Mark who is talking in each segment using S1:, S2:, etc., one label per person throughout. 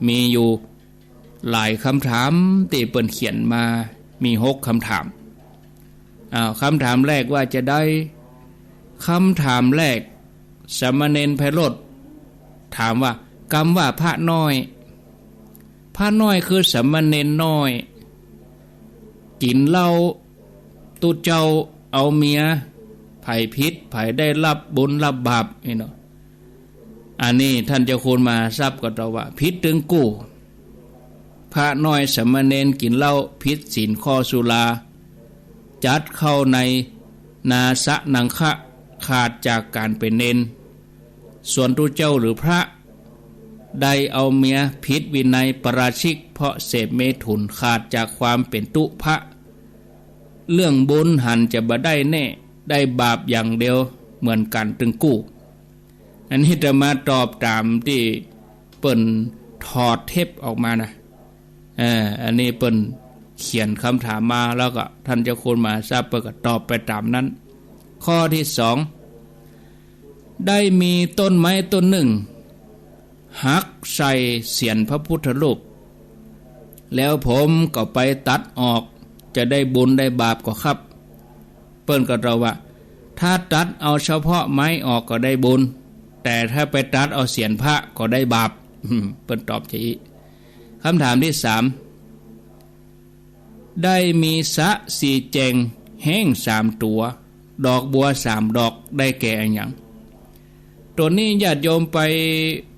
S1: มีอยู่หลายคำถามที่เปิ้นเขียนมามี6คำถามคำถามแรกว่าจะได้คำถามแรกสามเณรไพโรจน์ถามว่ากำว่าพระน้อยคือสามเณรน้อยกินเหล้าตุเจ้าเอาเมียไผ่พิษไผ่ได้รับบุญรับบาปนี่เนาะอันนี้ท่านเจ้าคุณมาทราบกับเราว่าพิษถึงกู้พระน้อยสามเณรกินเหล้าพิษศีลข้อสุราจัดเข้าในนาสะนังคะขาดจากการเป็นเนนส่วนตุเจ้าหรือพระได้เอาเมียพิษวินัยปราชิกเพราะเสพเมถุนขาดจากความเป็นตุพระเรื่องบุญหันจะบ่ได้แน่ได้บาปอย่างเดียวเหมือนกันตึงกู้อันนี้จะมาตอบตามที่เปิ้นถอดเทปออกมานะอันนี้เปิ้นเขียนคำถามมาแล้วก็ท่านเจ้าคุณมาทราบเปิ้นก็ตอบไปตามนั้นข้อที่2ได้มีต้นไม้ต้นหนึ่งหักใส่เสียนพระพุทธรูปแล้วผมก็ไปตัดออกจะได้บุญได้บาปก็ครับเปิ้นก็เราว่าถ้าตัดเอาเฉพาะไม้ออกก็ได้บุญแต่ถ้าไปตัดเอาเสียนพระก็ได้บาปเปิ้นตอบจะอีกคำถามที่3ได้มีสะสี่แจงแห้ง3ตัวดอกบัว3ดอกได้แก่อย่างตัวนี้ญาติโยมไป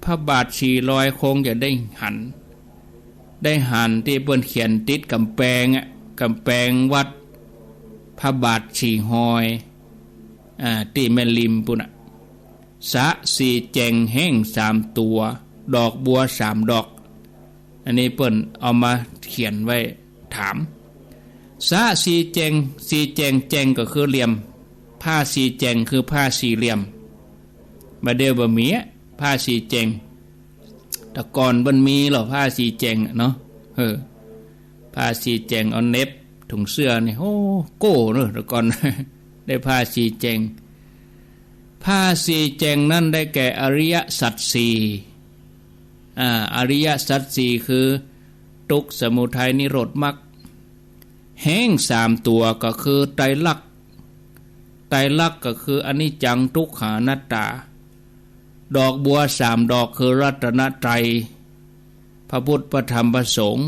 S1: พระบาท400คงจะได้หันที่เปิ้นเขียนติดกำแพงวัดพระบาท4หอยที่แม่ริมปุ่นสะสี่แจงแห้ง3ตัวดอกบัว3ดอกอันนี้เปิ้นเอามาเขียนไว้ถามสะสี่แจงก็คือเหลี่ยมผ้าสี่แจงคือผ้าสี่เหลี่ยมมาเดียวบะหมี่ผ้าสีแจงแต่ก่อนมันมีหรอผ้าสีแจงเนาะผ้าสีแจงเอาเน็บถุงเสื้อนี่โอ้โก้เนอะแต่ก่อนได้ผ้าสีแจงนั่นได้แก่อริยสัจสี่อริยสัจสี่คือทุกข์สมุทัยนิโรธมรรคแห้ง3ตัวก็คือไตรลักษณ์ก็คืออนิจจังทุกขังอนัตตาดอกบัว3ดอกคือรัตนตรัยพระพุทธพระธรรมพระสงฆ์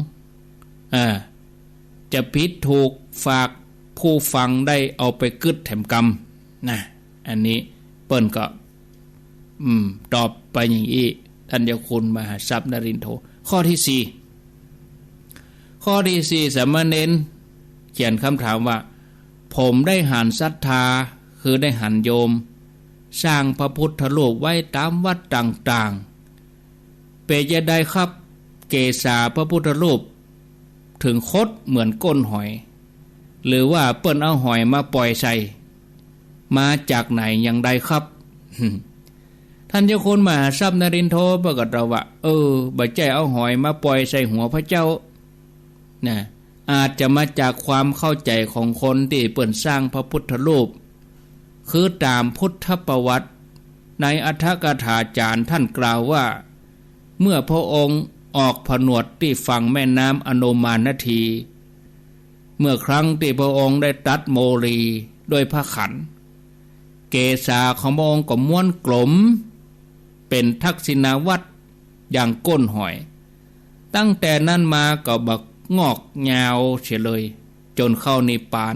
S1: จะผิดถูกฝากผู้ฟังได้เอาไปกึดแถมกรรมนะอันนี้เปิ้นก็ตอบไปอย่างนี้ท่านเจ้าคุณมหาทรัพย์นรินทร์โธข้อที่4สามเณรเขียนคำถามว่าผมได้หันศรัทธาคือได้หันโยมสร้างพระพุทธรูปไว้ตามวัดต่างๆเปจะได้ครับเกศาพระพุทธรูปถึงคดเหมือนก้นหอยหรือว่าเปิ้นเอาหอยมาปล่อยใส่มาจากไหนอย่างใดครับ ท่านเจ้าคุณมหาทรัพย์นรินทร์โธประกาศเราว่าบ่ใจเอาหอยมาปล่อยใส่หัวพระเจ้านะอาจจะมาจากความเข้าใจของคนที่เปิ้นสร้างพระพุทธรูปคือตามพุทธประวัติในอัฏฐกถาจารย์ท่านกล่าวว่าเมื่อพระองค์ออกผนวดที่ฝั่งแม่น้ำอโนมานทีเมื่อครั้งที่พระองค์ได้ตัดโมลีด้วยพระขันเกศาของพระองค์ก็ม้วนกลมเป็นทักษิณาวัตรอย่างก้นหอยตั้งแต่นั้นมาก็บักงอกยาวเฉยเลยจนเข้านิพพาน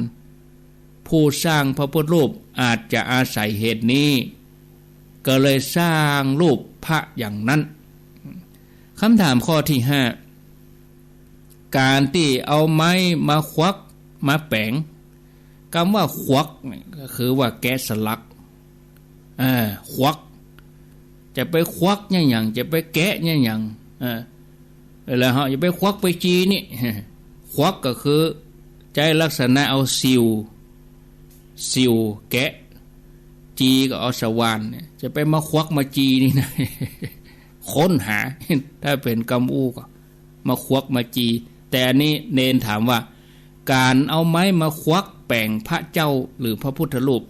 S1: ผู้สร้างพระพุทธรูปอาจจะอาศัยเหตุนี้ก็เลยสร้างรูปพระอย่างนั้นคำถามข้อที่5การที่เอาไม้มาควักมาแปงคำว่าควักก็คือว่าแกะสลักควักจะไปควักอย่างจะไปแกะอย่างแล้วจะไปควักไปจีนี่ควักก็คือใจลักษณะเอาซิวแกะจีก็เอาสว่านจะไปมาควักมาจีนี่นะ ค้นหาถ้าเป็นกำอู้ก็มาควักมาจีแต่อันนี้เนนถามว่าการเอาไม้มาควักแป่งพระเจ้าหรือพระพุทธรูป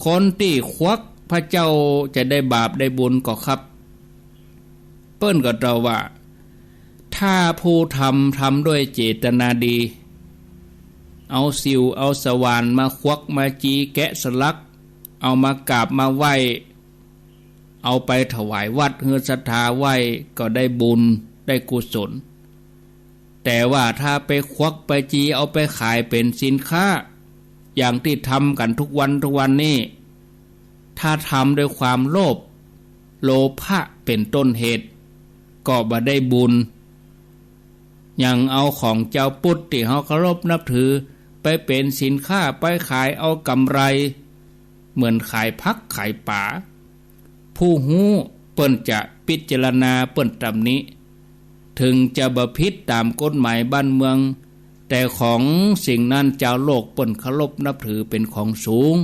S1: คนที่ควักพระเจ้าจะได้บาปได้บุญก็ครับเปิ้นก็เราว่า ถ้าผู้ทำด้วยเจตนาดีเอาสิวเอาสว่านมาควักมาจีแกะสลักเอามากราบมาไหว้เอาไปถวายวัดเฮือศรัทธาไหว้ก็ได้บุญได้กุศลแต่ว่าถ้าไปควักไปจีเอาไปขายเป็นสินค้าอย่างที่ทำกันทุกวันนี้ถ้าทำด้วยความโลภโลภะเป็นต้นเหตุก็บ่ได้บุญอย่างเอาของเจ้าพุทธที่เขาเคารพนับถือไปเป็นสินค้าไปขายเอากำไรเหมือนขายพักขายป่าผู้ฮู้เปิ้นจะพิจารณาเปิ้นตำนี้ถึงจะบ่ผิดตามกฎหมายบ้านเมืองแต่ของสิ่งนั้นเจ้าโลกเปิ้นเคารพนับถือเป็นของสูง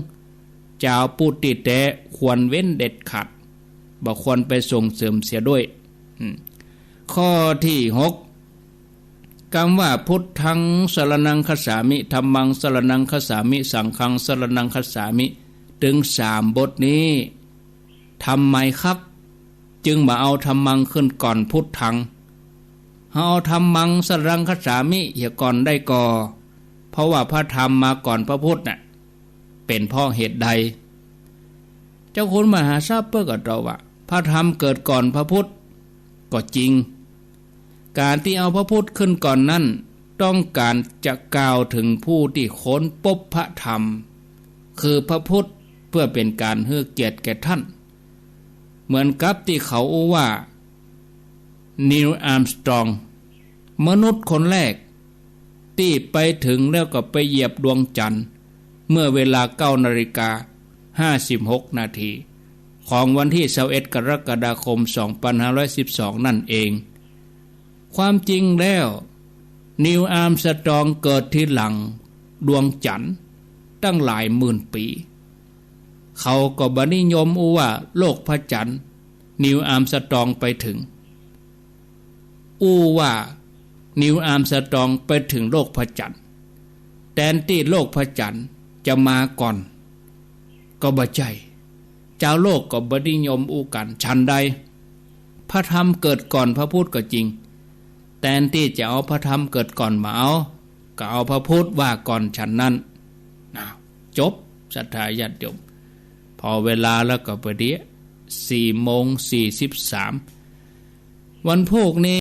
S1: เจ้าผู้ติดแต่ควรเว้นเด็ดขาดบ่ควรไปส่งเสริมเสียด้วยข้อที่6คำว่าพุทธังสรณังคัสสามิธัมมังสรณังคัสสามิสังฆังสรณังคัสสามิถึง3บทนี้ทำไมครับจึงมาเอาธัมมังขึ้นก่อนพุทธังเอาธัมมังสรณังคัสสามิเหี่ยก่อนได้ก่อเพราะว่าพระธรรมมาก่อนพระพุทธน่ะเป็นเพราะเหตุใดเจ้าคุณมหาทรัพย์เปิ้ลก็ตอบว่าพระธรรมเกิดก่อนพระพุทธก็จริงการที่เอาพระพุทธขึ้นก่อนนั้นต้องการจะกล่าวถึงผู้ที่ค้นพบพระธรรมคือพระพุทธเพื่อเป็นการให้เกียรติแก่ท่านเหมือนกับที่เขาว่านีล อาร์มสตรองมนุษย์คนแรกที่ไปถึงแล้วก็ไปเหยียบดวงจันทร์เมื่อเวลา 9:56 นาทีของวันที่21 กรกฎาคม 2512 นั่นเองความจริงแล้วนีล อาร์มสตรองเกิดที่หลังดวงจันทร์ตั้งหลายหมื่นปีเขาก็บ่นิยมว่าโลกพระจันทร์นีล อาร์มสตรองไปถึงว่านีล อาร์มสตรองไปถึงโลกพระจันทร์แทนที่โลกพระจันทร์จะมาก่อนก็บ่ใจเจ้าโลกก็บ่นิยมกันฉันใดพระธรรมเกิดก่อนพระพุทธก็จริงแทนที่จะเอาพระธรรมเกิดก่อนมาเอาก็เอาพระพุทธว่าก่อนฉันนั้นจบศรัทธาญาติโยมพอเวลาแล้วก็ประเดี๋ยว 4:43 วันพวกนี้